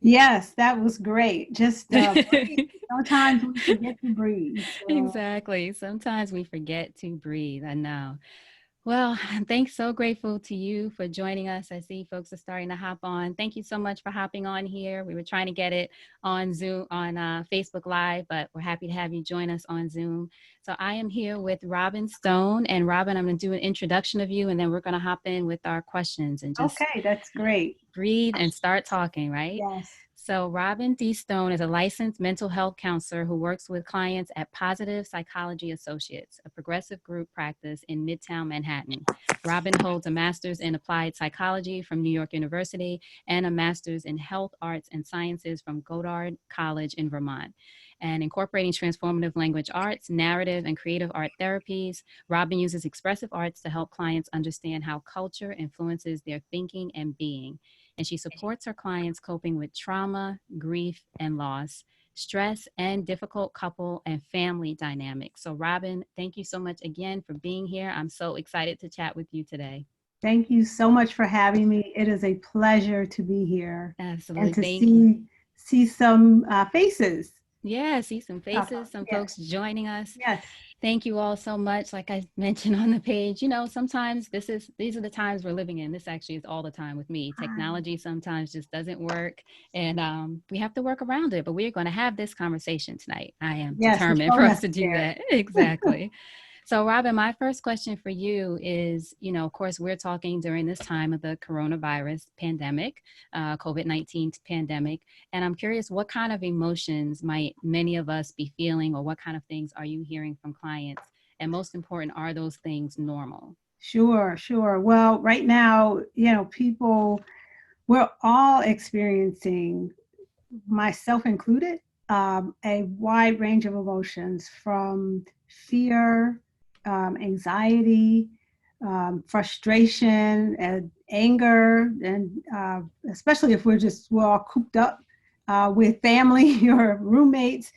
Yes, that was great. Just breathe. Sometimes we forget to breathe. So, Exactly. Sometimes we forget to breathe. I know. Well, thanks. So grateful to you for joining us. I see folks are starting to hop on. Thank you so much for hopping on here. We were trying to get it on Zoom, on Facebook Live, but we're happy to have you join us on Zoom. So I am here with Robin Stone. And Robin, I'm going to do an introduction of you, and then we're going to hop in with our questions and just okay, that's great. breathe and start talking, right? Yes. So, Robin D. Stone is a licensed mental health counselor who works with clients at Positive Psychology Associates, a progressive group practice in Midtown Manhattan. Robin holds a master's in applied psychology from New York University and a master's in health, arts, and sciences from Goddard College in Vermont. And incorporating transformative language arts, narrative, and creative art therapies, Robin uses expressive arts to help clients understand how culture influences their thinking and being, and she supports her clients coping with trauma, grief, and loss, stress, and difficult couple and family dynamics. So, Robin, thank you so much again for being here. I'm so excited to chat with you today. Thank you so much for having me. It is a pleasure to be here and Absolutely. to Thank you. see some faces. Yeah, I see some Uh, faces, some yes, folks joining us. yes. Thank you all so much. Like I mentioned on the page, sometimes these are the times we're living in. This actually is all the time with me. Hi. Technology sometimes just doesn't work, and we have to work around it. But we're going to have this conversation tonight. I am Yes, it's determined so for us to do necessary. that. Exactly. So, Robin, my first question for you is, of course, we're talking during this time of the coronavirus pandemic, COVID-19 pandemic. And I'm curious, what kind of emotions might many of us be feeling, or what kind of things are you hearing from clients? And most important, are those things normal? Sure, sure. Well, right now, we're all experiencing, myself included, a wide range of emotions from fear, anxiety, frustration, and anger, and especially if we're all cooped up with family or roommates,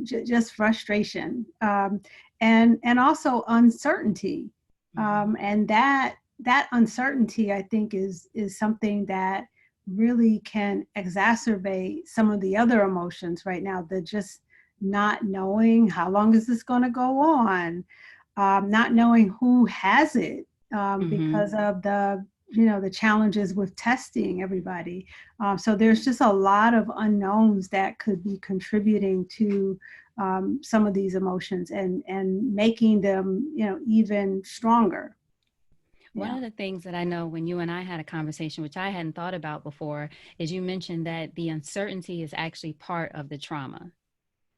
just frustration, and also uncertainty, Mm-hmm. and that uncertainty, I think, is something that really can exacerbate some of the other emotions right now. The just not knowing how long is this going to go on, not knowing who has it, Mm-hmm. because of the challenges with testing everybody. So there's just a lot of unknowns that could be contributing to some of these emotions and making them even stronger. One Yeah. of the things that I know when you and I had a conversation, which I hadn't thought about before, is you mentioned that the uncertainty is actually part of the trauma,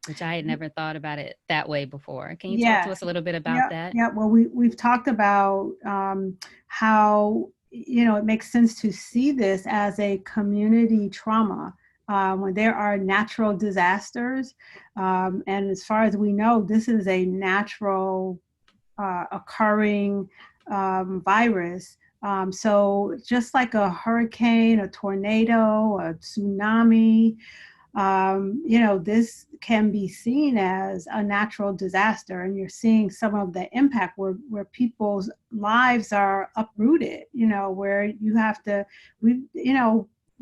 which I had never thought about it that way before. Can you talk to Yes. us a little bit about Yeah. that? Yeah. Well, we've talked about how it makes sense to see this as a community trauma when there are natural disasters, and as far as we know, this is a natural occurring virus. So just like a hurricane, a tornado, a tsunami, this can be seen as a natural disaster, and you're seeing some of the impact where people's lives are uprooted. Where you have to, we,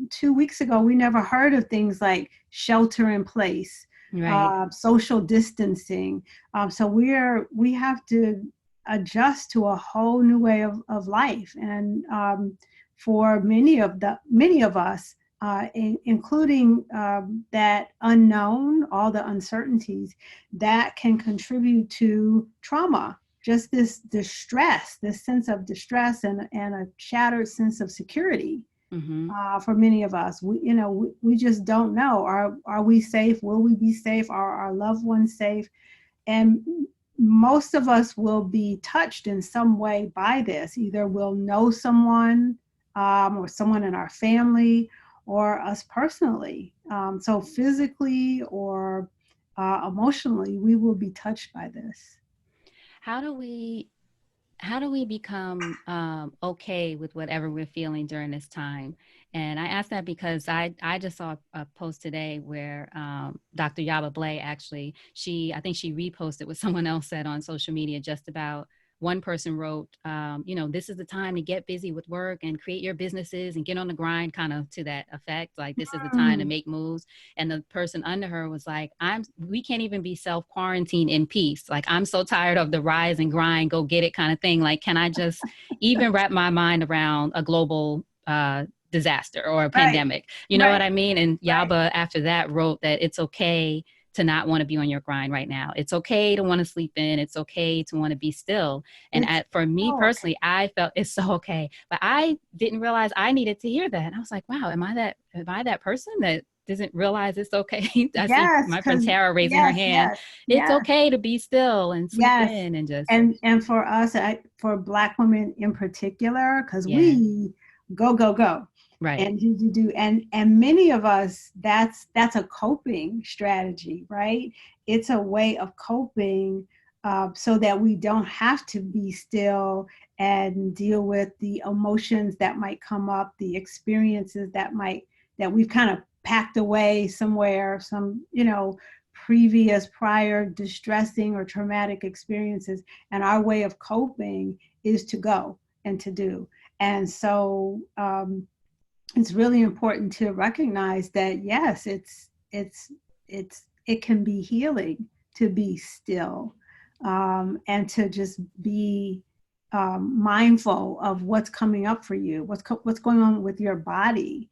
2 weeks ago, we never heard of things like shelter in place, Right. social distancing. So we have to adjust to a whole new way of life, and for many of us, including that unknown, all the uncertainties that can contribute to trauma. Just this distress, this sense of distress, and a shattered sense of security. Mm-hmm. For many of us, we just don't know. Are we safe? Will we be safe? Are our loved ones safe? And most of us will be touched in some way by this. Either we'll know someone, or someone in our family, or us personally. So physically or emotionally, we will be touched by this. How do we how do we become okay with whatever we're feeling during this time? And I ask that because I just saw a post today where Dr. Yaba Blay actually, I think she reposted what someone else said on social media just about one person wrote, this is the time to get busy with work and create your businesses and get on the grind, kind of to that effect. Like, this is the time to Mm, make moves. And the person under her was like, we can't even be self quarantined in peace. Like, I'm so tired of the rise and grind, go get it kind of thing. Like, can I just even wrap my mind around a global, disaster or a right, pandemic? You know what right, I mean? And right. Yaba, after that, wrote that it's okay to not want to be on your grind right now. It's okay to want to sleep in. It's okay to want to be still. And It's for me so okay. personally, I felt it's so okay. But I didn't realize I needed to hear that. And I was like, wow, am I that person that doesn't realize it's okay? I see Yes, my friend because Tara raising her yes, hand. yes, It's yes, okay to be still and sleep yes. in and just, And for us, for Black women in particular, because yeah, we go, go, go, right, and do, and many of us, that's a coping strategy, right? It's a way of coping, so that we don't have to be still and deal with the emotions that might come up, the experiences that we've kind of packed away somewhere, some, previous prior distressing or traumatic experiences. And our way of coping is to go and to do. And so, it's really important to recognize that, yes, it can be healing to be still, and to just be, mindful of what's coming up for you, what's going on with your body,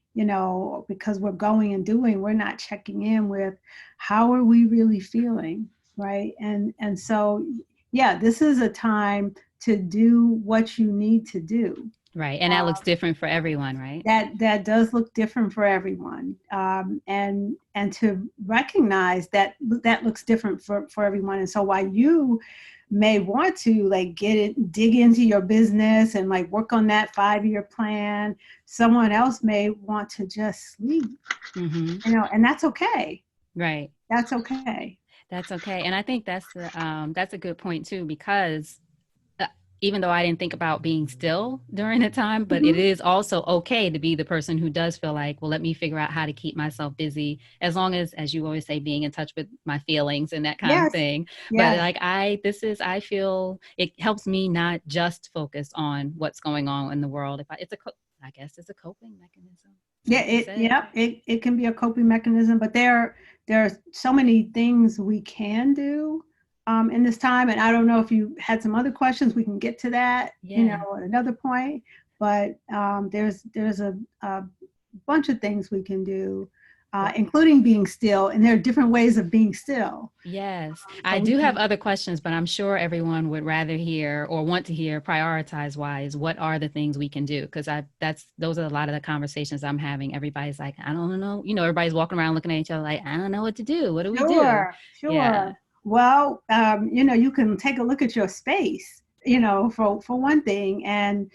because we're going and doing, we're not checking in with how are we really feeling, right? And so, yeah, this is a time to do what you need to do. right. And that looks different for everyone, right? That does look different for everyone, and to recognize that that looks different for everyone. And so while you may want to like dig into your business and like work on that 5-year plan, someone else may want to just sleep, Mm-hmm. and that's okay. Right. That's okay. That's okay. And I think that's a good point too, because uh, even though I didn't think about being still during the time, but it Mhm. is also okay to be the person who does feel like, well, let me figure out how to keep myself busy, as long as you always say, being in touch with my feelings and that kind of Yes, thing. But yes. like, I feel it helps me not just focus on what's going on in the world. I guess it's a coping mechanism, Yeah, like you said. it can be a coping mechanism, but there are so many things we can do, in this time. And I don't know if you had some other questions. We can get to that, Yeah. at another point. But, there's a bunch of things we can do, including being still. And there are different ways of being still. Yes, So I we do have can. other questions, but I'm sure everyone would rather hear or want to hear, prioritize wise, what are the things we can do? Because those are a lot of the conversations I'm having. Everybody's like, I don't know. Everybody's walking around looking at each other like, I don't know what to do. What do we do? Sure, Yeah. sure. Well, you can take a look at your space, for one thing, and,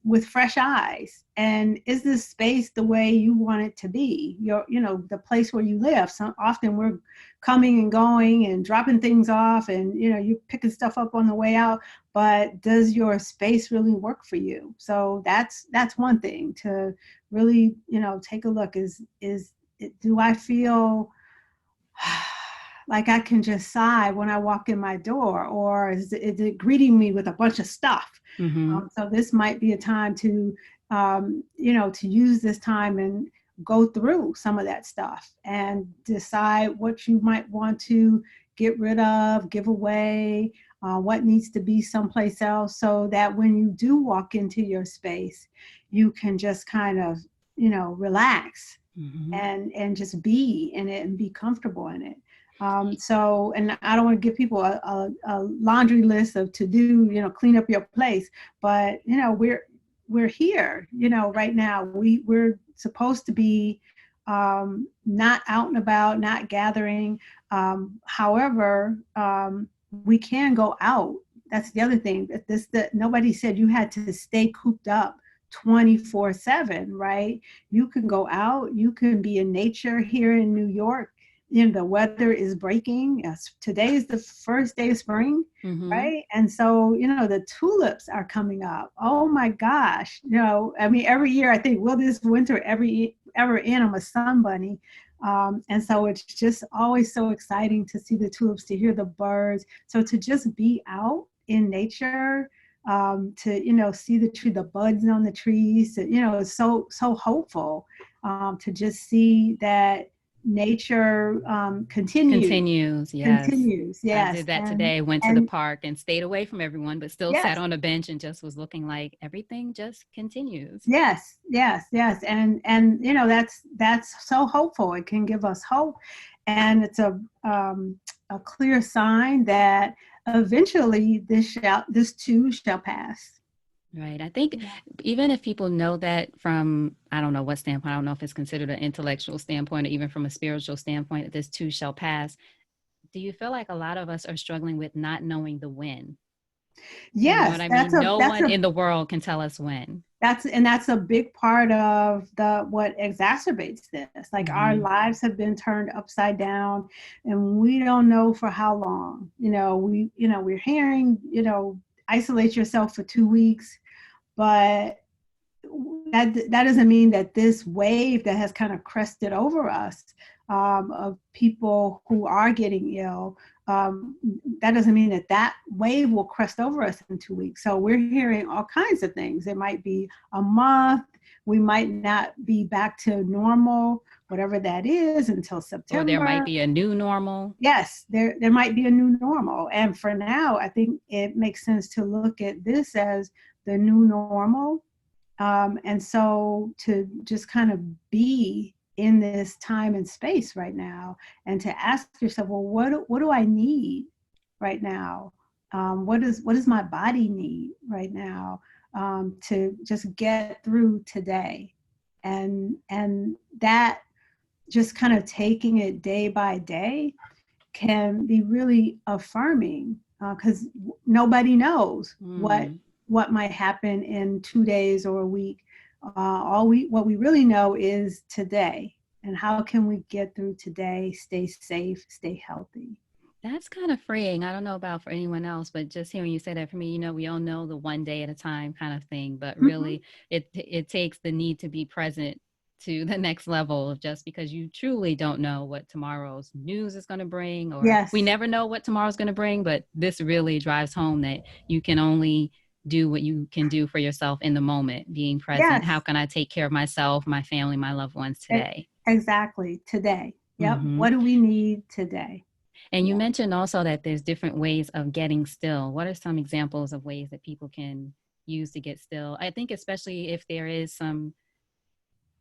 with fresh eyes. And is this space the way you want it to be? The place where you live. So often we're coming and going and dropping things off, and, you're picking stuff up on the way out. But does your space really work for you? So that's one thing to really, take a look. Do I feel like I can just sigh when I walk in my door, or is it greeting me with a bunch of stuff? Mm-hmm. So this might be a time to, to use this time and go through some of that stuff and decide what you might want to get rid of, give away, what needs to be someplace else, so that when you do walk into your space, you can just kind of, relax Mm-hmm. and just be in it and be comfortable in it. So, and I don't want to give people a laundry list of to do, clean up your place, but, we're here, right now. We're supposed to be, not out and about, not gathering. However, we can go out. That's the other thing. That nobody said you had to stay cooped up 24/7, right? You can go out, you can be in nature here in New York. The weather is breaking. Yes, today is the first day of spring, Mm-hmm. right? And so, the tulips are coming up. Oh my gosh. I mean, every year I think, will this winter ever end? I'm a sun bunny. And so it's just always so exciting to see the tulips, to hear the birds. So to just be out in nature, to, see the buds on the trees, it's so hopeful, to just see that nature, continues. Continues. Yes. Continues, I yes. did that and today. Went to the and park and stayed away from everyone, but still sat yes, on a bench and just was looking like everything just continues. yes. And that's so hopeful. It can give us hope, and it's a clear sign that eventually this too shall pass. Right. I think Yeah. even if people know that from, I don't know what standpoint, I don't know if it's considered an intellectual standpoint or even from a spiritual standpoint, that this too shall pass. Do you feel like a lot of us are struggling with not knowing the when? You know what Yes, I that's mean? a No that's one a in the world can tell us when. that's a big part of the what exacerbates this. Like, our Hmm. lives have been turned upside down, and we don't know for how long. We're hearing, isolate yourself for 2 weeks, but that doesn't mean that this wave that has kind of crested over us, of people who are getting ill, that doesn't mean that wave will crest over us in 2 weeks. So we're hearing all kinds of things. It might be a month. We might not be back to normal, whatever that is, until Or there might September. be a new normal. Yes, there might be a new normal. And for now, I think it makes sense to look at this as the new normal, and so to just kind of be in this time and space right now, and to ask yourself, well, what do I need right now? What does my body need right now, to just get through today? And that, just kind of taking it day by day, can be really affirming, because nobody knows what Mm. what might happen in 2 days or a week. What we really know is today, and how can we get through today, stay safe, stay healthy. That's kind of freeing. I don't know about for anyone else, but just hearing you say that, for me, we all know the one day at a time kind of thing, but Mhm. really it takes the need to be present to the next level, just because you truly don't know what tomorrow's news is going to bring, or we Yes, never know what tomorrow's going to bring, but this really drives home that you can only do what you can do for yourself in the moment, being present. How yes, can I take care of myself, my family, my loved ones e- today? exactly. Today. Yep. Hmm. What do we need today? And you Yeah. mentioned also that there's different ways of getting still. What are some examples of ways that people can use to get still? I think especially if there is some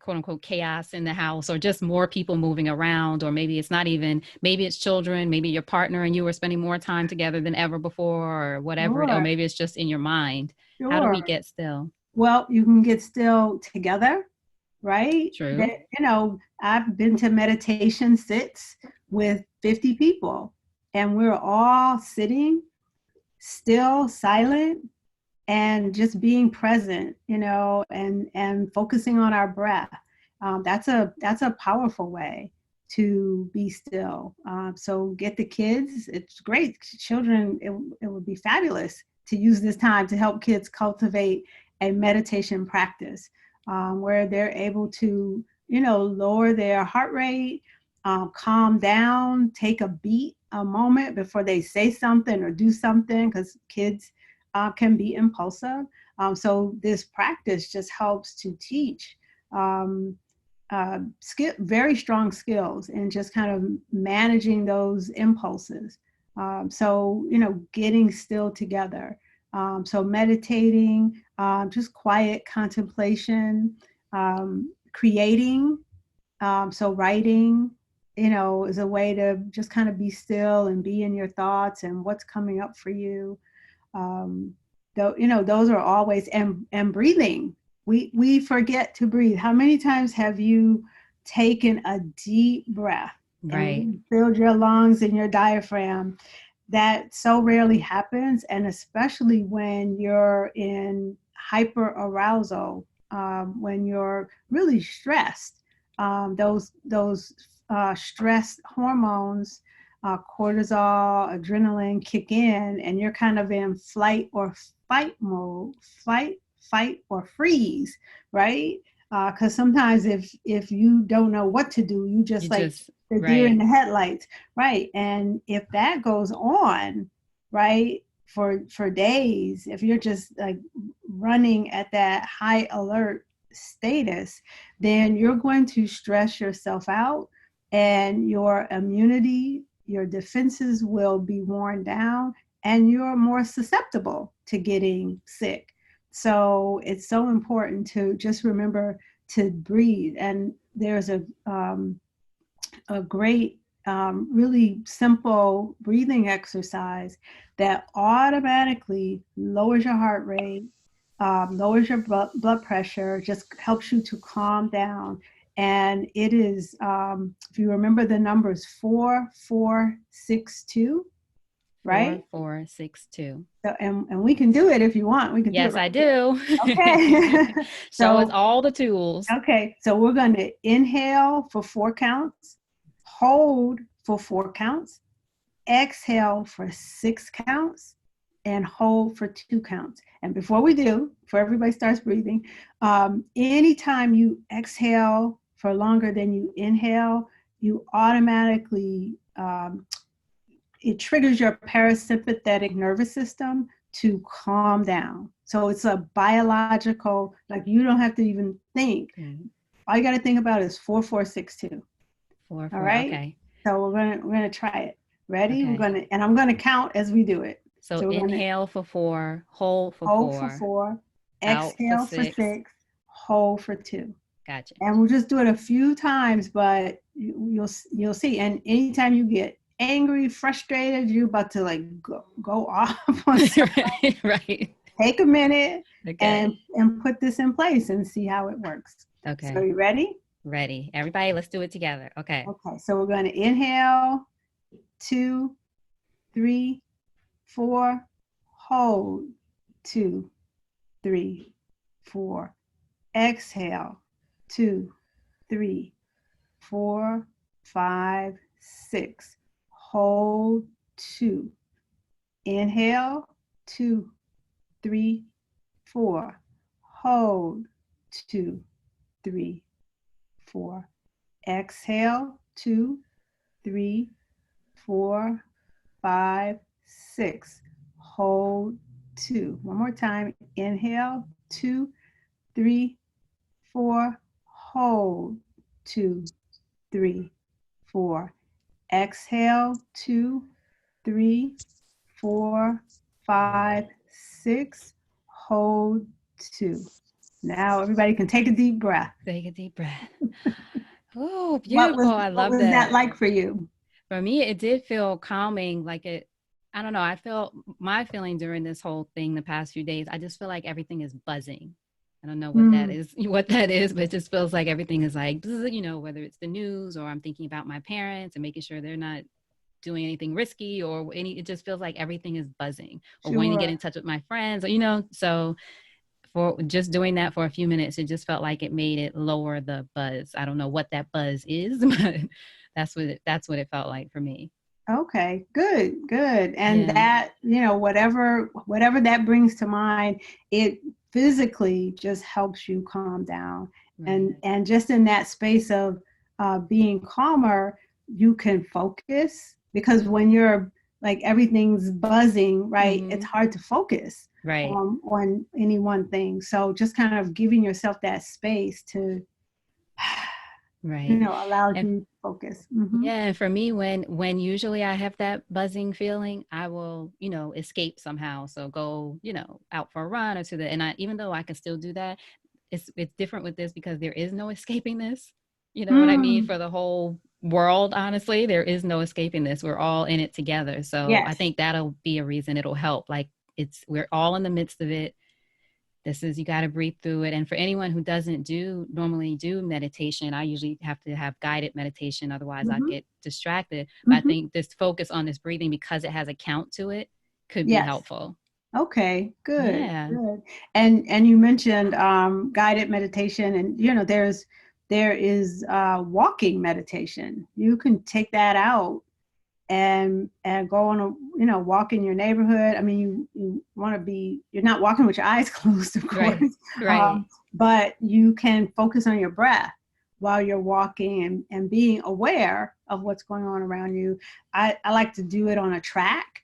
quote unquote chaos in the house, or just more people moving around, or maybe it's not even, maybe it's children, maybe your partner and you are spending more time together than ever before, or whatever, or Sure. maybe it's just in your mind. How do we Sure. get still? Well, you can get still together, right? True. I've been to meditation sits with 50 people, and we're all sitting still, silent, and just being present, and focusing on our breath. That's a powerful way to be still. So get the kids. It's great. Children, it would be fabulous to use this time to help kids cultivate a meditation practice, where they're able to, lower their heart rate, calm down, take a beat, a moment before they say something or do something, because kids, can be impulsive. So this practice just helps to teach, um, very strong skills in just kind of managing those impulses. So, getting still together. So meditating, just quiet contemplation, creating. So writing, is a way to just kind of be still and be in your thoughts and what's coming up for you. um, though, those are always, and breathing. We forget to breathe. How many times have you taken a deep breath and Right. really filled your lungs and your diaphragm? That so rarely happens, and especially when you're in hyper arousal, when you're really stressed. Those stress hormones, cortisol, adrenaline kick in, and you're kind of in flight or fight mode, flight, fight, or freeze, right? Because sometimes if you don't know what to do, you You just like just, the deer in right. the headlights, right? And if that goes on, right, for days, if you're just like running at that high alert status, then you're going to stress yourself out, and your immunity, your defenses will be worn down, and you're more susceptible to getting sick. So it's so important to just remember to breathe. And there's a great, really simple breathing exercise that automatically lowers your heart rate, lowers your blood pressure, just helps you to calm down. And it is, if you remember the numbers, 4462, right? 4462. So, and we can do it if you want. We can do it Yes, right I do. here. Okay. Show us So, all the tools. okay. So we're going to inhale for 4 counts, hold for 4 counts, exhale for 6 counts, and hold for 2 counts. And before everybody starts breathing, anytime you exhale for longer than you inhale, you automatically, it triggers your parasympathetic nervous system to calm down. So it's a biological, like you don't have to even think. Mm-hmm. All you got to think about is 4462. 4, All right. Okay. So we're gonna try it. Ready? Okay. I'm gonna count as we do it. So we're gonna inhale for 4, hold for hold for 4, 4, out for exhale for 6. 6, hold for 2. Gotcha. And we'll just do it a few times, but you'll see. And anytime you get angry, frustrated, you're about to like go off on something, Right. take a minute, Okay. and put this in place and see how it works. Okay. So you ready? Ready. Everybody, let's do it together. Okay. Okay. So we're going to inhale, 2, 3, 4, hold, 2, 3, 4, exhale, 2, 3, 4, 5, 6, hold, 2, inhale, 2, 3, 4, hold, 2, 3, 4, exhale, 2, 3, 4, 5, 6, hold, 2. One more time. Inhale, 2, 3, 4, hold, 2, 3, 4. Exhale, 2, 3, 4, 5, 6, hold, 2. Now everybody can take a deep breath. Take a deep breath. Oh, beautiful. I love what was that like for you? For me, it did feel calming. I don't know. I felt my feeling during this whole thing the past few days. I just feel like everything is buzzing. I don't know what that is, but it just feels like everything is like, whether it's the news or I'm thinking about my parents and making sure they're not doing anything risky it just feels like everything is buzzing or wanting to get in touch with my friends, so for just doing that for a few minutes, it just felt like it made it lower the buzz. I don't know what that buzz is, but that's what it felt like for me. Okay, good. And that, whatever that brings to mind, it physically just helps you calm down. Right. And just in that space of being calmer, you can focus, because when you're like everything's buzzing, right, it's hard to focus on any one thing. So just kind of giving yourself that space to allows you to focus. Yeah, and for me, when usually I have that buzzing feeling, I will escape somehow. So go out for a run or even though I can still do that, it's different with this because there is no escaping this. You know what I mean? For the whole world, honestly, there is no escaping this. We're all in it together. So yes. I think that'll be a reason it'll help. Like we're all in the midst of it. You got to breathe through it. And for anyone who doesn't normally do meditation, I usually have to have guided meditation. Otherwise I get distracted. But I think this focus on this breathing, because it has a count to it, could be helpful. Okay, good. Yeah. Good. And you mentioned guided meditation, and there is walking meditation. You can take that out and go on a walk in your neighborhood. I mean, you want to you're not walking with your eyes closed, of course, right. But you can focus on your breath while you're walking and being aware of what's going on around you. I like to do it on a track.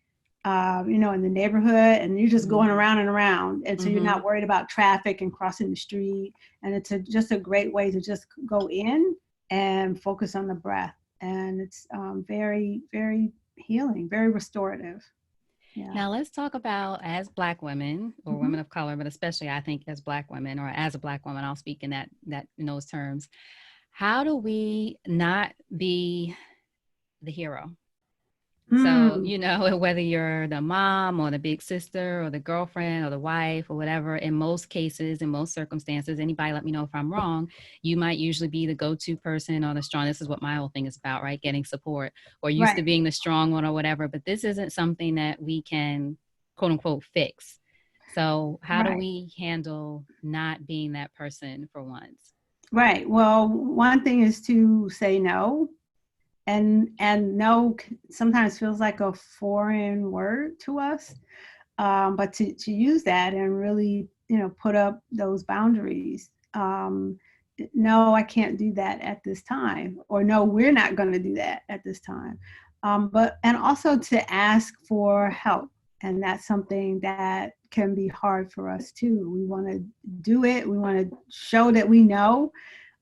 in the neighborhood, and you're just going Mhm. around and around. And so you're Mhm. not worried about traffic and crossing the street. And it's just a great way to just go in and focus on the breath. And it's very, very healing, very restorative. Yeah. Now let's talk about, as Black women or Mm-hmm. women of color, but especially I think as Black women, or as a Black woman, I'll speak in that in those terms. How do we not be the hero? So, Mm, whether you're the mom or the big sister or the girlfriend or the wife or whatever, in most cases, in most circumstances, anybody let me know if I'm wrong, you might usually be the go-to person or the strong. This is what my whole thing is about, right? Getting support or used to right, being the strong one or whatever. But this isn't something that we can, quote unquote, fix. So, how do right. we handle not being that person for once? Right. Well, one thing is to say no, and no sometimes feels like a foreign word to us. But to use that and really, put up those boundaries. No, I can't do that at this time, or no, we're not going to do that at this time. And also to ask for help, and that's something that can be hard for us too. We want to do it. We want to show that we know,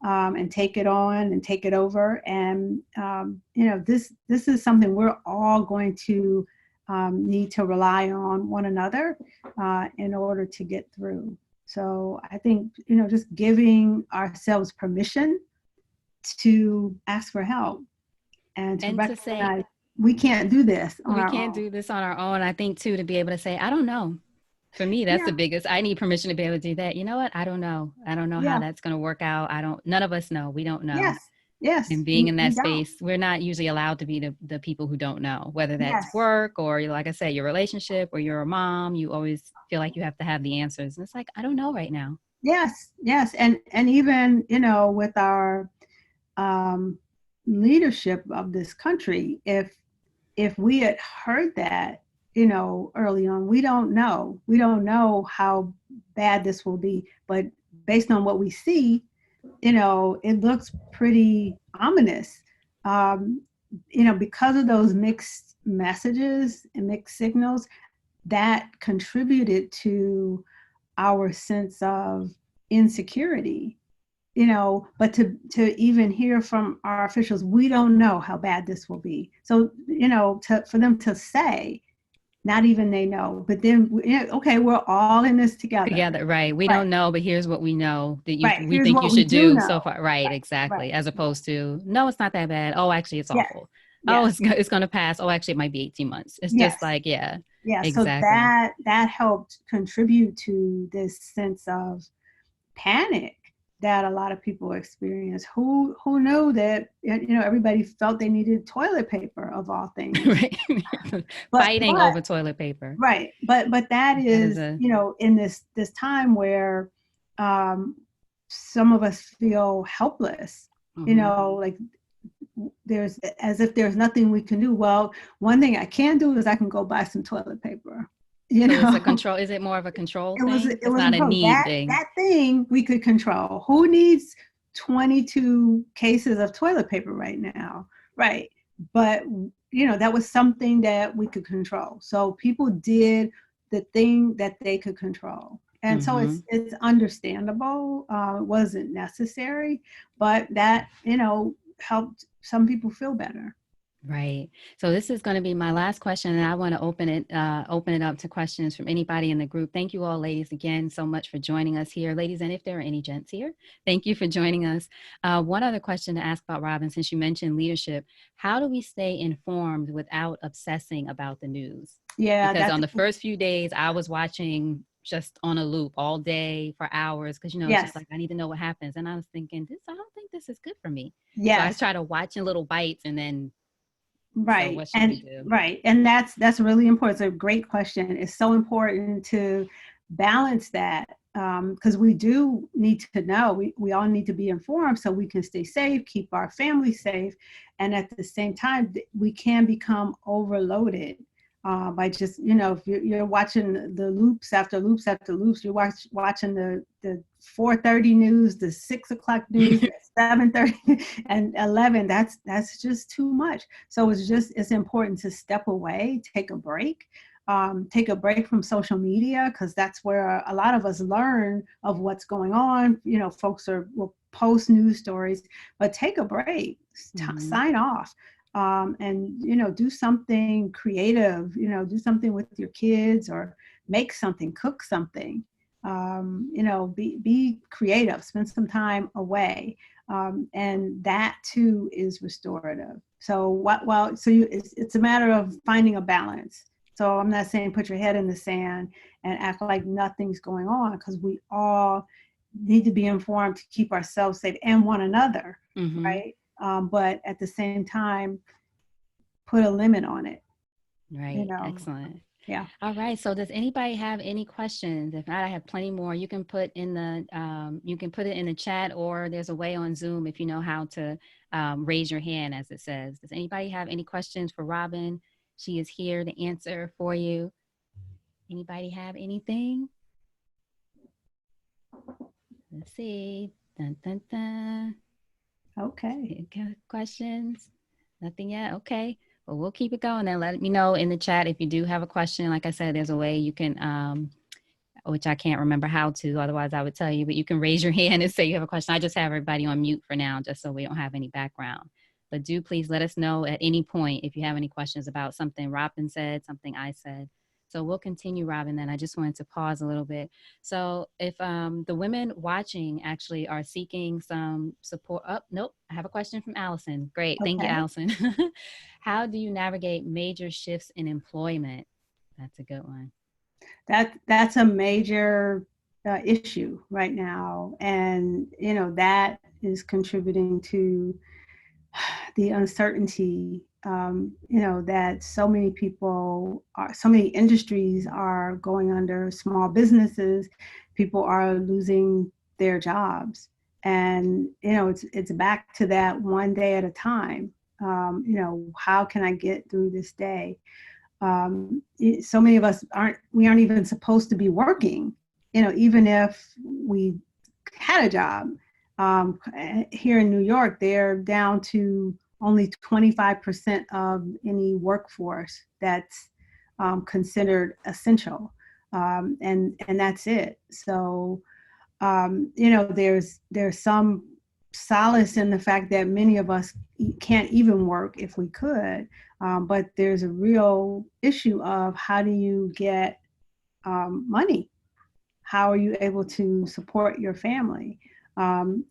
and take it on and take it over. And this is something we're all going to need to rely on one another in order to get through. So I think, just giving ourselves permission to ask for help and to And to say, recognize we can't do this on we our can't own. do this on our own. I think too, to be able to say, I don't know. For me, that's Yeah, the biggest. I need permission to be able to do that. You know what? I don't know. I don't know how yeah, that's going to work out. None of us know. We don't know. yes, yes, And being in we that don't. space, we're not usually allowed to be the people who don't know, whether that's Yes, work or, like I said, your relationship or you're a mom. You always feel like you have to have the answers. And it's like, I don't know right now. yes, yes. And even, with our um, leadership of this country, if we had heard that, early on, we don't know how bad this will be, but based on what we see, it looks pretty ominous. um, because of those mixed messages and mixed signals, that contributed to our sense of insecurity. But to even hear from our officials, we don't know how bad this will be. So, for them to say, not even they know, but then, okay, we're all in this together. Together, right? We Right, don't know, but here's what we know that right. we Here's think you what we should do do so know. far. Right, Right, right. exactly. As opposed to, no, it's not that bad. Oh, actually, it's Yes, awful. Oh, yes, it's going to pass. Oh, actually, it might be 18 months. It's just yes, like, yeah, yes. So exactly. that helped contribute to this sense of panic that a lot of people experience. Who knew that, everybody felt they needed toilet paper, of all things. Right. But Fighting over toilet paper. right, but that That is is, a, in this time where um, some of us feel helpless. mhm. Like there's, as if there's nothing we can do. Well, one thing I can do is I can go buy some toilet paper. You So it's a know, control. Is it more of a control it was thing? it It's was not a control. need That thing. that thing we could control. Who needs 22 cases of toilet paper right now? Right. But that was something that we could control. So people did the thing that they could control. And so Hmm. it's understandable. It wasn't necessary, but that, helped some people feel better. Right. So this is going to be my last question, and I want to open it up to questions from anybody in the group. Thank you all, ladies, again so much for joining us here, ladies, and if there are any gents here, thank you for joining us. One other question to ask about Robin, since you mentioned leadership, how do we stay informed without obsessing about the news? Yeah, Because that's on the first few days, I was watching just on a loop all day for hours because it's just yes, like I need to know what happens, and I was thinking, this I don't think this is good for me. So I yes. try to watch in little bites and then so Right. what should we And do? right. And that's really important. It's a great question. It's so important to balance that, because we do need to know. We all need to be informed so we can stay safe, keep our family safe. And at the same time, we can become overloaded by just, if you're watching the loops after loops after loops, you're watching the 4:30 news, the 6 o'clock news, the 7:30 and 11. That's just too much. So it's important to step away, take a break, take a break from social media, because that's where a lot of us learn of what's going on. Folks will post news stories, but take a break, sign off, and do something creative. Do something with your kids, or make something, cook something. Be creative, spend some time away, and that too is restorative. So it's a matter of finding a balance. So I'm not saying put your head in the sand and act like nothing's going on, because we all need to be informed to keep ourselves safe and one another, right? But at the same time, put a limit on it. Right. Excellent. Yeah. All right. So does anybody have any questions? If not, I have plenty more. You can put in the chat, or there's a way on Zoom if you know how to raise your hand, as it says. Does anybody have any questions for Robin? She is here to answer for you. Anybody have anything? Let's see. Dun, dun, dun. Okay. Questions? Nothing yet? Okay. Well, we'll keep it going and let me know in the chat if you do have a question. Like I said, there's a way you can, which I can't remember how to, otherwise I would tell you, but you can raise your hand and say you have a question. I just have everybody on mute for now, just so we don't have any background. But do please let us know at any point if you have any questions about something Robin said, something I said. So we'll continue, Robin, then. I just wanted to pause a little bit. So if the women watching actually are seeking some support, nope, I have a question from Allison. Great, thank you, Allison. How do you navigate major shifts in employment? That's a good one. That's a major issue right now. And, that is contributing to the uncertainty, that so many so many industries are going under, small businesses, people are losing their jobs. And, it's back to that one day at a time. How can I get through this day? So many of us aren't even supposed to be working, even if we had a job. Here in New York, they're down to only 25% of any workforce that's considered essential. And that's it. So, there's some solace in the fact that many of us can't even work if we could. But there's a real issue of how do you get money? How are you able to support your family? And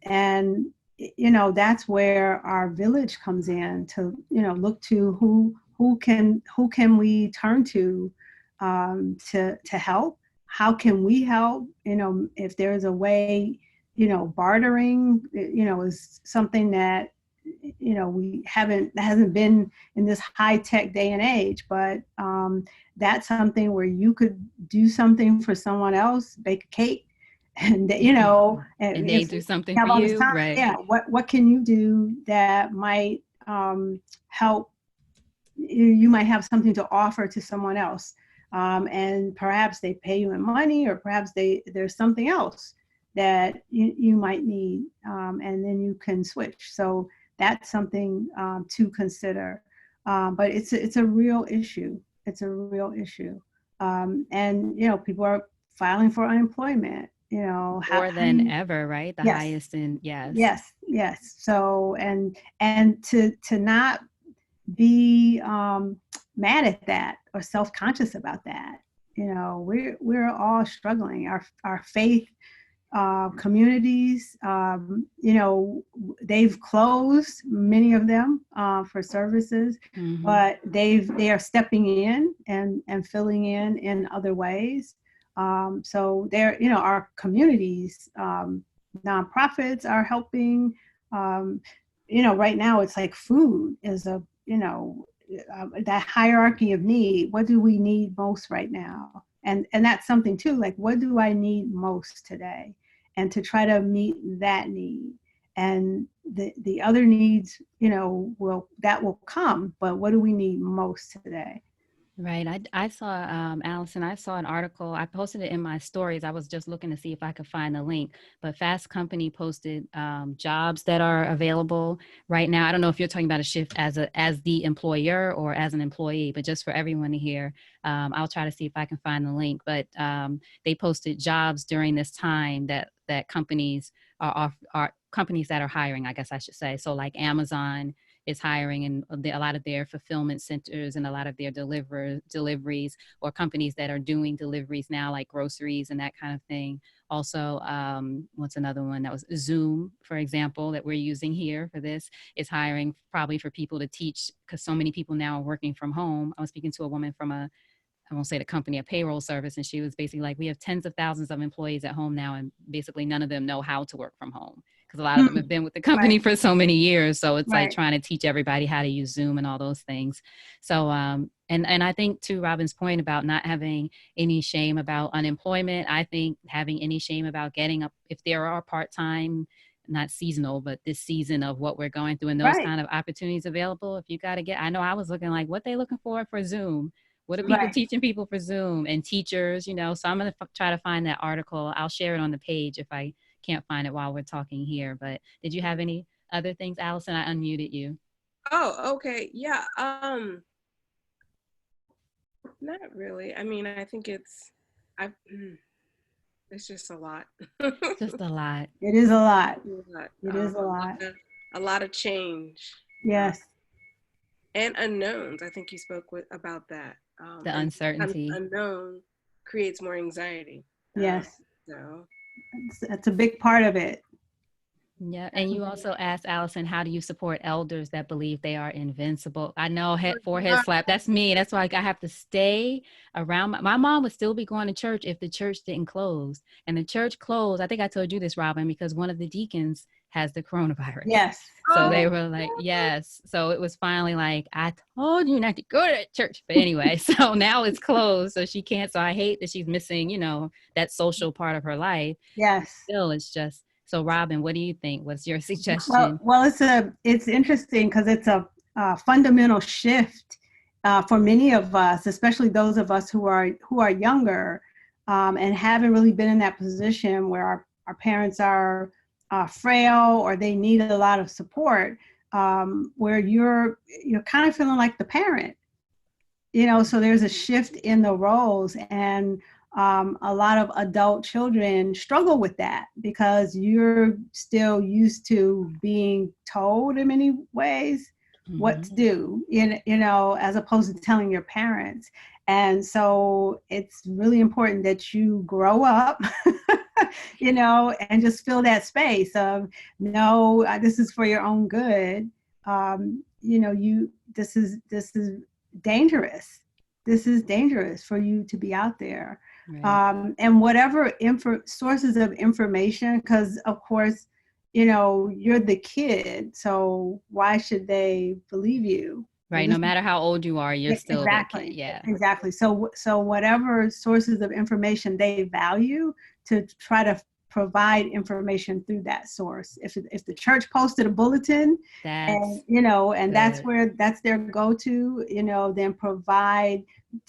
that's where our village comes in, to look to who can we turn to help. How can we help? If there's a way, bartering, is something that hasn't been in this high tech day and age, but that's something where you could do something for someone else, bake a cake, and and they do something for you, right? Yeah. What can you do that might help? You might have something to offer to someone else, and perhaps they pay you in money, or perhaps there's something else that you might need, and then you can switch. So that's something to consider. But it's a real issue. It's a real issue. And, people are filing for unemployment, more than ever, right? The highest in, yes. So, and to not be mad at that or self-conscious about that. We're all struggling. Our faith communities, they've closed, many of them, for services, but they are stepping in and filling in other ways. So our communities, nonprofits are helping. Right now it's like food is that hierarchy of need. What do we need most right now? And that's something too, like, what do I need most today? And to try to meet that need. And the other needs, will come, but what do we need most today? Right. I saw, Allison, I saw an article. I posted it in my stories. I was just looking to see if I could find the link. But Fast Company posted jobs that are available right now. I don't know if you're talking about a shift as the employer or as an employee, but just for everyone to hear, I'll try to see if I can find the link. But they posted jobs during this time that companies are companies that are hiring, I guess I should say. So like Amazon is hiring, and a lot of their fulfillment centers and a lot of their deliveries, or companies that are doing deliveries now, like groceries and that kind of thing. Also, what's another one? That was Zoom, for example, that we're using here for this, is hiring probably for people to teach, because so many people now are working from home. I was speaking to a woman from I won't say the company, a payroll service. And she was basically like, we have tens of thousands of employees at home now, and basically none of them know how to work from home, because a lot of them have been with the Right, company for so many years. So it's like right, trying to teach everybody how to use Zoom and all those things. So, and I think to Robin's point about not having any shame about unemployment, I think having any shame about getting up, if there are part-time, not seasonal, but this season of what we're going through and those right, kind of opportunities available, if you got to get, I know I was looking like what they looking for Zoom. What are people right. teaching people for Zoom, and teachers, So I'm going to try to find that article. I'll share it on the page if I can't find it while we're talking here. But did you have any other things, Allison? I unmuted you. Oh, okay. Yeah. Not really. I mean, I think I, it's just a lot. Just a lot. It is a lot. A lot, It is a lot. a lot of change, Yes, and unknowns. I think you spoke about that. The And uncertainty. unknown creates more anxiety. yes. So That's a big part of it. Yeah. That's And a you big- also asked, Allison, how do you support elders that believe they are invincible? I know, forehead slap. That's me. That's why I have to stay around. My mom would still be going to church if the church didn't close. And the church closed. I think I told you this, Robin, because one of the deacons has the coronavirus. Yes, So oh, they were like, yes. So it was finally like, I told you not to go to that church. But anyway, so now it's closed. So she can't. So I hate that she's missing, that social part of her life. yes. Still, it's just, so Robin, what do you think? What's your Well, suggestion? well, it's interesting because it's a fundamental shift for many of us, especially those of us who are younger and haven't really been in that position where our parents are frail or they need a lot of support, where you're kind of feeling like the parent, so there's a shift in the roles, and a lot of adult children struggle with that because you're still used to being told in many ways what Mhm. to do, as opposed to telling your parents. And so it's really important that you grow up, and just fill that space of, no, this is for your own good. This is dangerous. This is dangerous for you to be out there. Right. And whatever sources of information, because of course, you're the kid, so why should they believe you? Right. No matter how old you are, you're still the kid. Exactly, Yeah. exactly. So whatever sources of information they value, to try to provide information through that source. If the church posted a bulletin, and That's and good. that's their go-to, then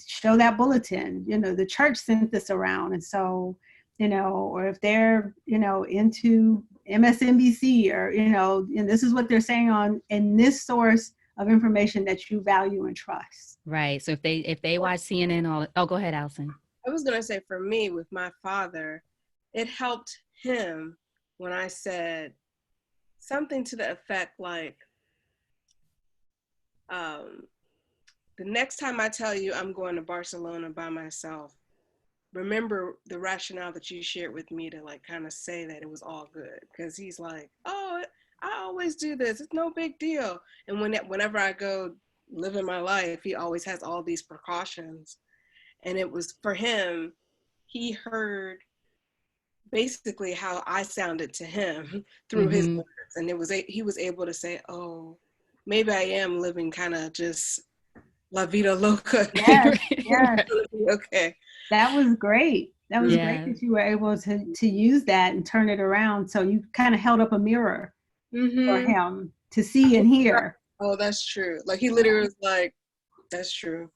show that bulletin. The church sent this around, and so, or if they're into MSNBC, or and this is what they're saying on in this source of information that you value and trust. Right. So if they watch CNN, oh, go ahead, Allison. I was gonna say, for me with my father, it helped him when I said something to the effect like, the next time I tell you I'm going to Barcelona by myself, remember the rationale that you shared with me, to like kind of say that it was all good. Because he's like, oh, I always do this. It's no big deal. And whenever I go living my life, he always has all these precautions. And it was for him, he heard basically how I sounded to him through his Mm-hmm. words. And he was able to say, oh, maybe I am living kind of just La Vida Loca. Yes, yes. Okay. That was great. That was great Yeah. that you were able to use that and turn it around. So you kind of held up a mirror for Mm-hmm. him to see and hear. Oh, that's true. Like he literally was like, that's true.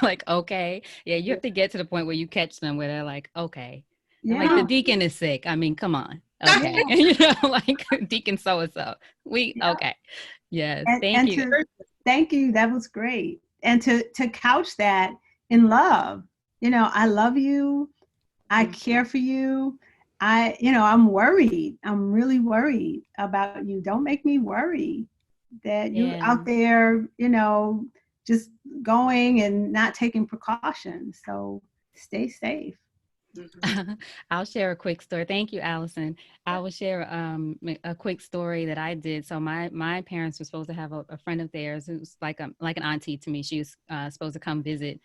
Like, okay. Yeah, you have to get to the point where you catch them where they're like, okay. I'm like, the Yeah. deacon is sick. I mean, come on. Yeah. Okay. Like deacon so-and-so. Yeah. Okay. Yes. And Thank you. thank you. That was great. And to couch that in love, I love you. I care for you. I'm worried. I'm really worried about you. Don't make me worry that you're Yeah. out there, just going and not taking precautions. So stay safe. I'll share a quick story. Thank you, Allison. I will share a quick story that I did. So my parents were supposed to have a friend of theirs who's like an auntie to me. She was supposed to come visit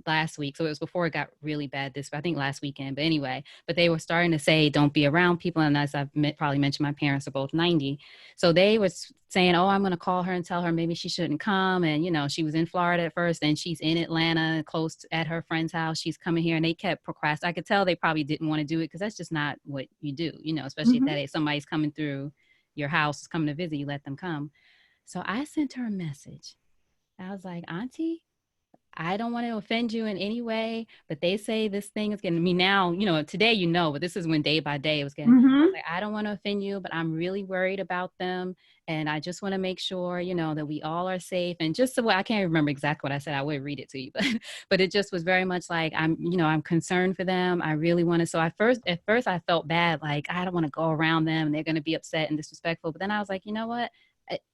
last week. So it was before it got really bad I think last weekend. But anyway, but they were starting to say, don't be around people. And as probably mentioned, my parents are both 90. So they were saying, oh, I'm going to call her and tell her maybe she shouldn't come. And, she was in Florida at first and she's in Atlanta, at her friend's house. She's coming here and they kept procrastinating. I could tell they probably didn't want to do it because that's just not what you do, especially at that age. Somebody's coming through your house, coming to visit, you let them come. So I sent her a message. I was like, Auntie, I don't want to offend you in any way, but they say this thing is getting me now, today, but this is when day by day it was getting, I was like, I don't want to offend you, but I'm really worried about them. And I just want to make sure, that we all are safe. And just so I can't remember exactly what I said. I would read it to you, but it just was very much like, I'm concerned for them. I really want to. So at first I felt bad. Like, I don't want to go around them and they're going to be upset and disrespectful. But then I was like, you know what?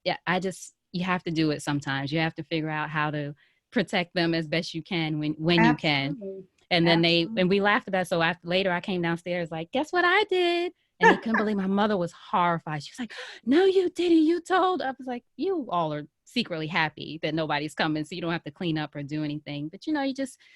You have to do it sometimes. You have to figure out how to protect them as best you can when you can. And then we laughed at that. So later I came downstairs like, guess what I did? And they couldn't believe. My mother was horrified. She was like, no, you didn't. You told. I was like, you all are secretly happy that nobody's coming, so you don't have to clean up or do anything. But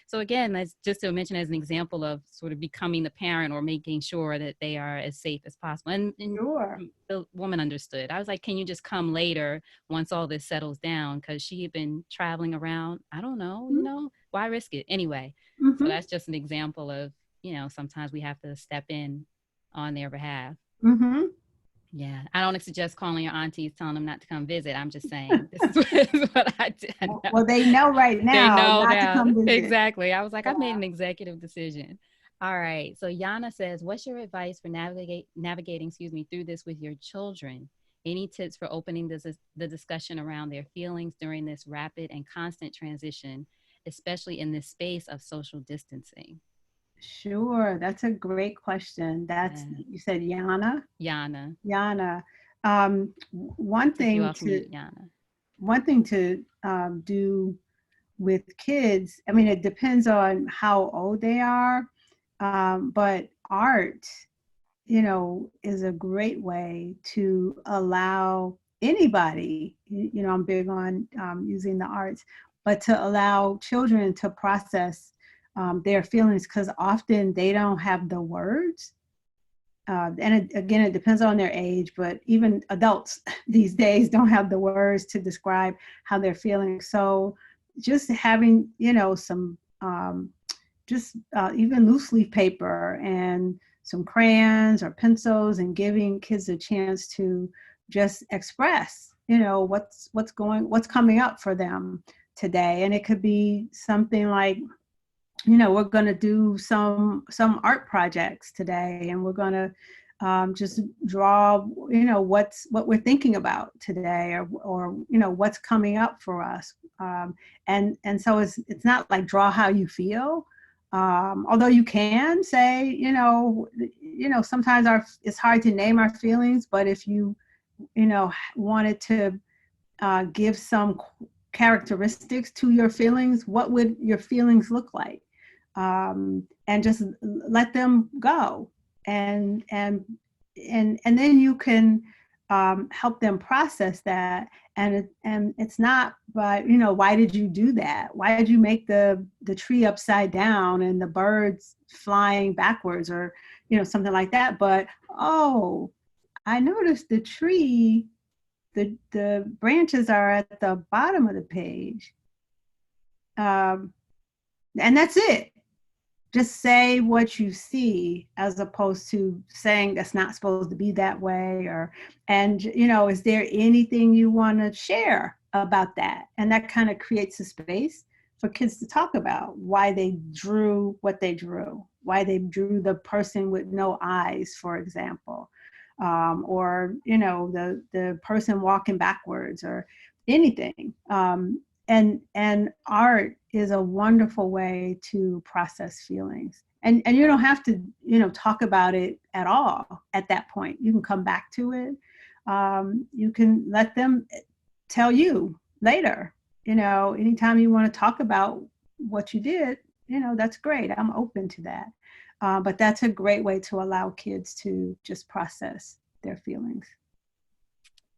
so again, that's just to mention as an example of sort of becoming the parent or making sure that they are as safe as possible. And Sure. the woman understood. I was like, can you just come later once all this settles down? Because she had been traveling around. I don't know, why risk it anyway? So that's just an example of, sometimes we have to step in on their behalf. Yeah, I don't suggest calling your aunties, telling them not to come visit. I'm just saying this is what I did. Well, they know right now. They know not now. To come visit. Exactly. I was like, I made an executive decision. All right. So Yana says, what's your advice for navigating, through this with your children? Any tips for opening the discussion around their feelings during this rapid and constant transition, especially in this space of social distancing? Sure. That's a great question. You said Yana? Yana. One thing to do with kids, I mean, it depends on how old they are, but art, is a great way to allow anybody, I'm big on using the arts, but to allow children to process their feelings, because often they don't have the words. And again, it depends on their age, but even adults these days don't have the words to describe how they're feeling. So just having, some, just even loose leaf paper and some crayons or pencils, and giving kids a chance to just express, what's coming up for them today. And it could be something like, we're going to do some art projects today, and we're going to just draw, what we're thinking about today, or what's coming up for us. And so it's not like draw how you feel. Although you can say, sometimes it's hard to name our feelings, but if you, wanted to give some characteristics to your feelings, what would your feelings look like? And just let them go, and then you can help them process that. And it's not by, why did you do that? Why did you make the tree upside down and the birds flying backwards, or something like that? But I noticed the tree, the branches are at the bottom of the page, and that's it. Just say what you see, as opposed to saying that's not supposed to be that way. And is there anything you want to share about that? And that kind of creates a space for kids to talk about why they drew what they drew, why they drew the person with no eyes, for example, or the person walking backwards or anything. And art is a wonderful way to process feelings. And you don't have to talk about it at all at that point. You can come back to it. You can let them tell you later. Anytime you want to talk about what you did, that's great. I'm open to that. But that's a great way to allow kids to just process their feelings.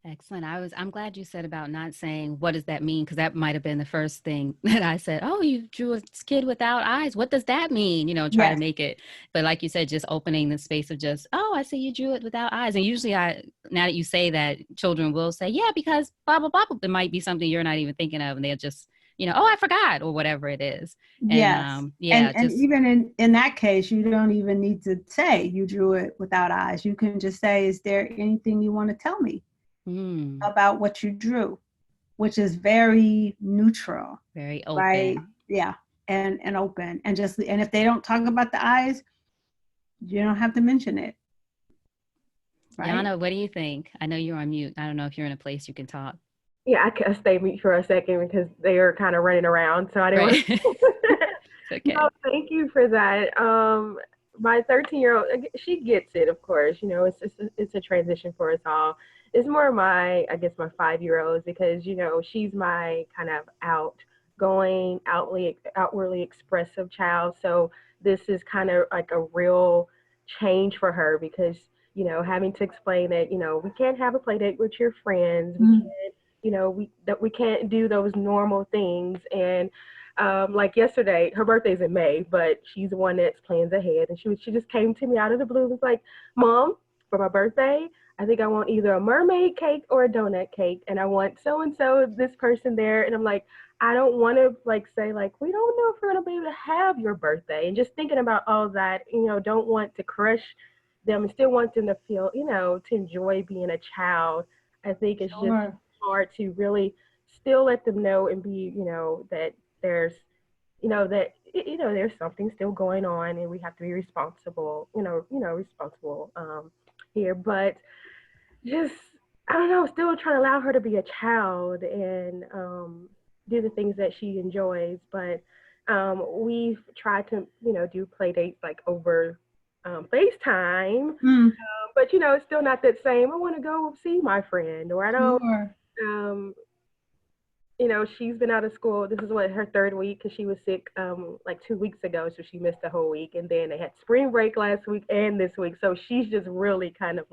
Excellent. I'm glad you said about not saying, what does that mean? Because that might have been the first thing that I said. Oh, you drew a kid without eyes. What does that mean? Try to make it. But like you said, just opening the space of just, oh, I see you drew it without eyes. And usually now that you say that, children will say, yeah, because blah, blah, blah. It might be something you're not even thinking of. And they'll just, oh, I forgot, or whatever it is. Yes. And even in that case, you don't even need to say you drew it without eyes. You can just say, is there anything you want to tell me about what you drew, which is very neutral, very open, right? Yeah, and open, and if they don't talk about the eyes, you don't have to mention it. Right? Yana, what do you think? I know you're on mute. I don't know if you're in a place you can talk. Yeah, I can stay mute for a second because they are kind of running around, so I didn't want to. Okay. No, thank you for that. My 13-year-old, she gets it, of course. It's a transition for us all. It's more my 5-year-olds because, she's my kind of outgoing, outwardly expressive child. So this is kind of like a real change for her because, having to explain that, we can't have a play date with your friends. We can't, we can't do those normal things. And like yesterday, her birthday's in May, but she's the one that plans ahead. And she just came to me out of the blue and was like, Mom, for my birthday, I think I want either a mermaid cake or a donut cake. And I want so-and-so, this person there. And I'm like, I don't want to say we don't know if we're going to be able to have your birthday. And just thinking about all that, don't want to crush them and still want them to feel, to enjoy being a child. I think it's just hard to really still let them know and be, that there's, there's something still going on and we have to be responsible, responsible here. But just, I don't know, still trying to allow her to be a child and do the things that she enjoys. But we've tried to, do play dates over FaceTime. But, it's still not that same. I want to go see my friend, or I don't, she's been out of school. This is her third week because she was sick 2 weeks ago. So she missed a whole week. And then they had spring break last week and this week. So she's just really kind of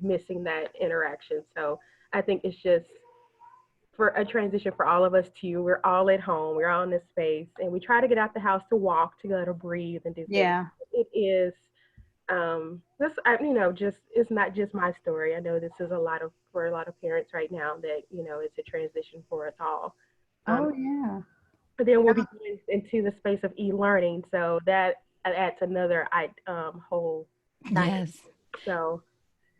missing that interaction. So I think it's just for a transition for all of us too. We're all at home. We're all in this space. And we try to get out the house to walk, to let her breathe and do things. Yeah. It is it's not just my story. I know this is for a lot of parents right now that, it's a transition for us all. Yeah. But then we'll be going into the space of e-learning. So that adds another whole. Yes. So.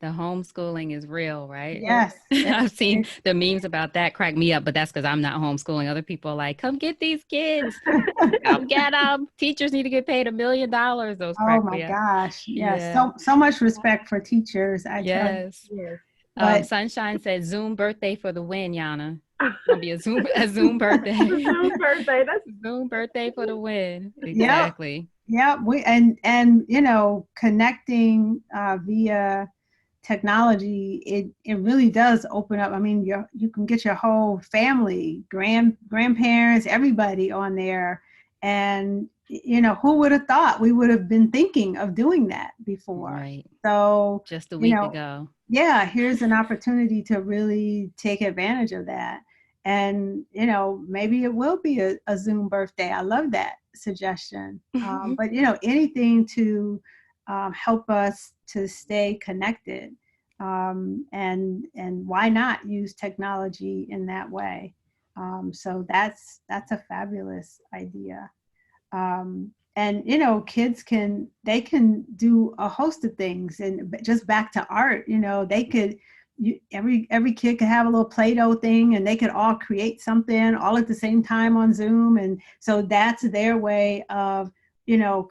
The homeschooling is real, right? Yes. I've seen the memes about that crack me up, but that's because I'm not homeschooling. Other people are like, come get these kids. Come get them. Teachers need to get paid $1 million. Those crack me up. Oh my gosh. Yes. Yeah. So much respect for teachers. Yes. But Sunshine said Zoom birthday for the win, Yana. It'll be a Zoom birthday. Zoom birthday. That's Zoom birthday for the win. Exactly. Yeah. We and connecting via technology, it really does open up. I mean, you can get your whole family, grandparents, everybody on there. And, who would have thought we would have been thinking of doing that before? Right. So just a week ago. Yeah, here's an opportunity to really take advantage of that. And, maybe it will be a Zoom birthday. I love that suggestion. But, anything to help us to stay connected. And why not use technology in that way? So that's a fabulous idea. And kids can do a host of things. And just back to art, they could every kid could have a little Play-Doh thing, and they could all create something all at the same time on Zoom. And so that's their way of,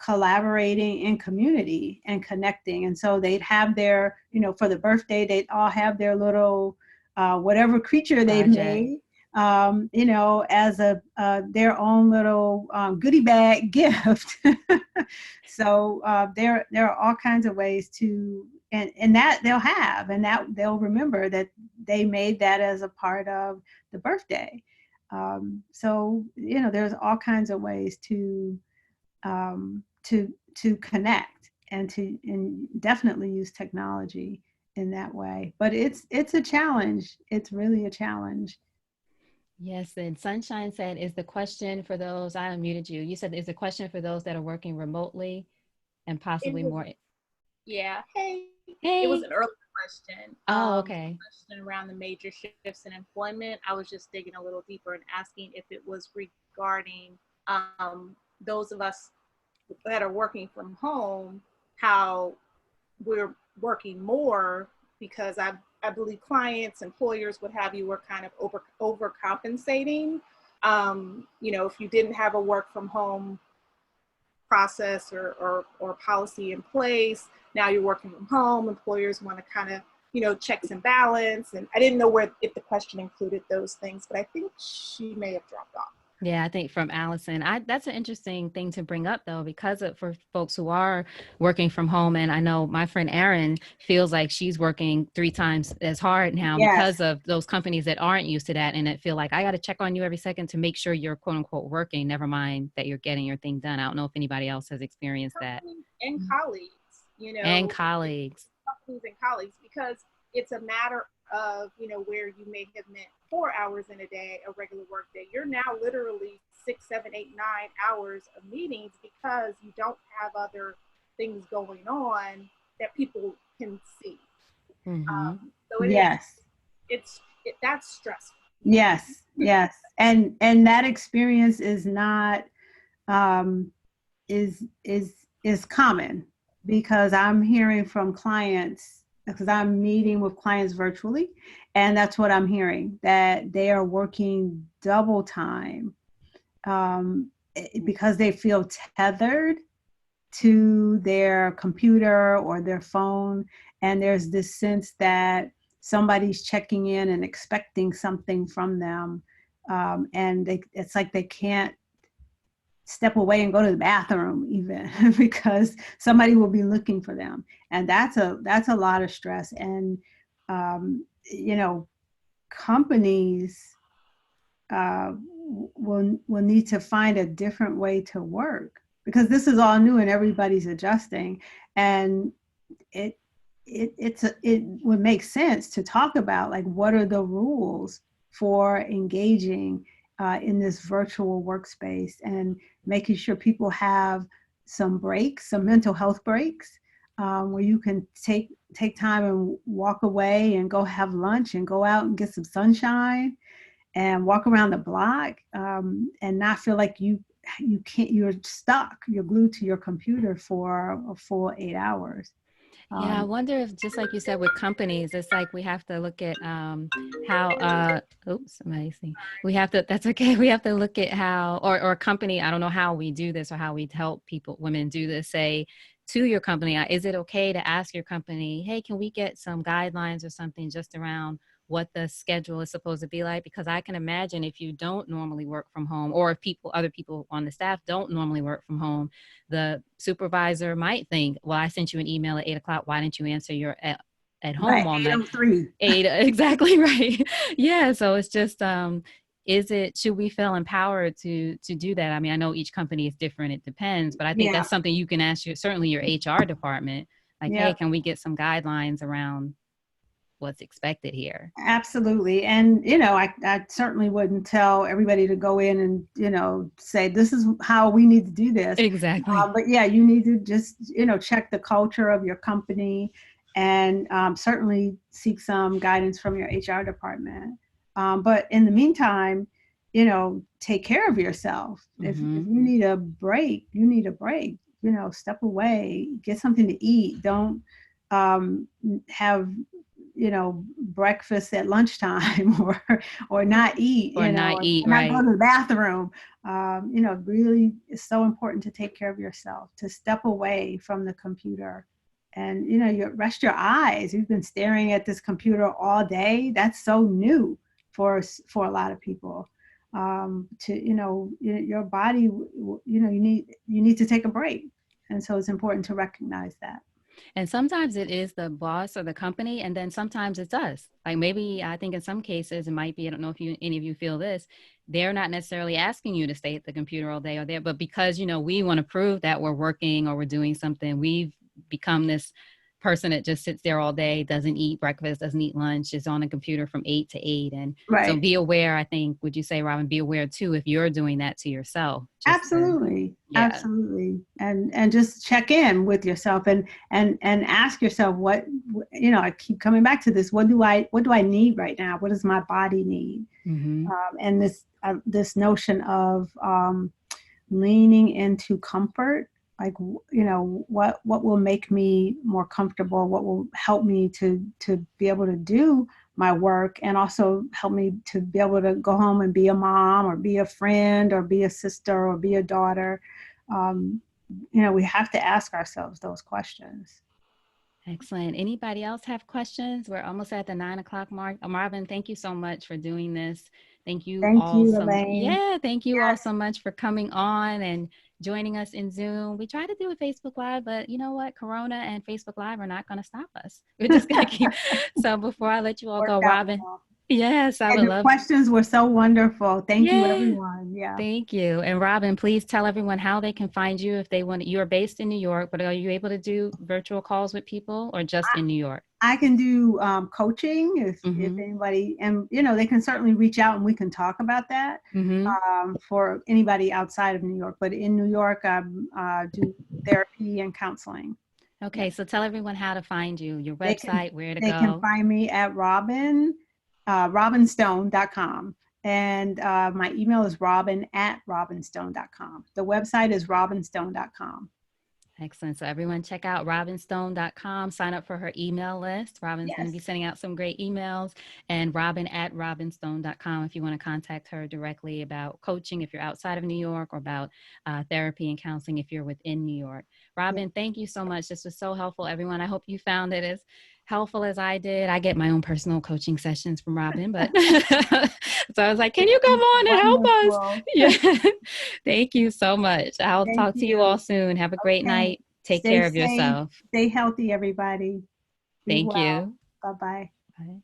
collaborating in community and connecting. And so they'd have their, for the birthday, they'd all have their little, whatever creature they've made, as their own little goodie bag gift. So there are all kinds of ways to, and that they'll have, and that they'll remember that they made that as a part of the birthday. So there's all kinds of ways to connect and definitely use technology in that way. But it's a challenge. It's really a challenge. Yes, and Sunshine said, is the question for those, I unmuted you. You said, is the question for those that are working remotely and possibly more? Yeah. Hey. Hey. It was an earlier question. Oh, okay. Question around the major shifts in employment. I was just digging a little deeper and asking if it was regarding those of us that are working from home, how we're working more, because I believe clients, employers, what have you, were kind of overcompensating. If you didn't have a work from home process or policy in place, now you're working from home, employers want to kind of, checks and balance. And I didn't know if the question included those things, but I think she may have dropped off. Yeah, I think from Allison, that's an interesting thing to bring up, though, because for folks who are working from home, and I know my friend Erin feels like she's working 3 times as hard now because of those companies that aren't used to that, and that feel like I got to check on you every second to make sure you're quote unquote working, never mind that you're getting your thing done. I don't know if anybody else has experienced that. And colleagues, and colleagues. Companies and colleagues, because it's a matter of, where you may have meant 4 hours in a day, a regular work day, you're now literally 6, 7, 8, 9 hours of meetings because you don't have other things going on that people can see. Mm-hmm. So that's stressful. Yes. And that experience is not, is common, because I'm hearing from clients, because I'm meeting with clients virtually, and that's what I'm hearing, that they are working double time because they feel tethered to their computer or their phone, and there's this sense that somebody's checking in and expecting something from them, and it's like they can't step away and go to the bathroom even because somebody will be looking for them. And that's a lot of stress. And, companies will need to find a different way to work, because this is all new and everybody's adjusting. And it would make sense to talk about, like, what are the rules for engaging in this virtual workspace, and making sure people have some breaks, some mental health breaks, where you can take time and walk away and go have lunch and go out and get some sunshine and walk around the block, and not feel like you're stuck, you're glued to your computer for a full 8 hours. Yeah, I wonder if, just like you said, with companies, it's like we have to look at how, that's okay. We have to look at how, or a company, I don't know how we do this or how we help women do this, say to your company, is it okay to ask your company, hey, can we get some guidelines or something just around what the schedule is supposed to be like? Because I can imagine if you don't normally work from home, or if other people on the staff don't normally work from home, the supervisor might think, well, I sent you an email at 8:00. Why didn't you answer your at home right, on that? 8:03. Exactly right. Yeah. So it's just, should we feel empowered to do that? I mean, I know each company is different. It depends, but I think that's something you can ask certainly your HR department, like, hey, can we get some guidelines around what's expected here? Absolutely. And, I certainly wouldn't tell everybody to go in and, say, this is how we need to do this. Exactly. But yeah, you need to just, check the culture of your company, and certainly seek some guidance from your HR department. But in the meantime, take care of yourself. If you need a break, you need a break. Step away, get something to eat. Don't have breakfast at lunchtime or not eat, or not eat, not right. go to the bathroom. Really it's so important to take care of yourself, to step away from the computer and, you rest your eyes. You've been staring at this computer all day. That's so new for a lot of people. Your body, you need to take a break. And so it's important to recognize that. And sometimes it is the boss or the company, and then sometimes it's us. Like maybe I think in some cases it might be, I don't know if any of you feel this, they're not necessarily asking you to stay at the computer all day or there, but because, we want to prove that we're working or we're doing something, we've become this person that just sits there all day, doesn't eat breakfast, doesn't eat lunch, is on a computer from 8 to 8. And so be aware, I think, would you say, Robin, be aware too, if you're doing that to yourself. Absolutely. Absolutely. And just check in with yourself and ask yourself what, I keep coming back to this. What do I need right now? What does my body need? Mm-hmm. And this notion of leaning into comfort, like, what will make me more comfortable? What will help me to be able to do my work, and also help me to be able to go home and be a mom or be a friend or be a sister or be a daughter. We have to ask ourselves those questions. Excellent. Anybody else have questions? We're almost at the 9:00 mark. Marvin, thank you so much for doing this. Thank you all so much. Yeah, thank you all so much for coming on and joining us in Zoom. We tried to do a Facebook Live, but you know what? Corona and Facebook Live are not going to stop us. We're just going to keep. So before I let you all go, Robin. Yes, I would love. The questions were so wonderful. Thank you, everyone. Yeah. Thank you. And Robin, please tell everyone how they can find you if they want. You're based in New York, but are you able to do virtual calls with people or just in New York? I can do coaching if anybody, and they can certainly reach out and we can talk about that for anybody outside of New York. But in New York, I do therapy and counseling. Okay, so tell everyone how to find you, your website, where to go. They can find me at robinstone.com. And my email is robin@robinstone.com. The website is robinstone.com. Excellent. So everyone check out robinstone.com, sign up for her email list. Robin's going to be sending out some great emails, and robin@robinstone.com if you want to contact her directly about coaching if you're outside of New York, or about therapy and counseling if you're within New York. Robin, thank you so much. This was so helpful, everyone. I hope you found it as helpful as I did. I get my own personal coaching sessions from Robin, but so I was like, can you come on and help us? Yeah. Thank you so much. I'll talk to you all soon. Have a great night. Take care of yourself. Stay healthy, everybody. Thank you. Bye-bye. Bye.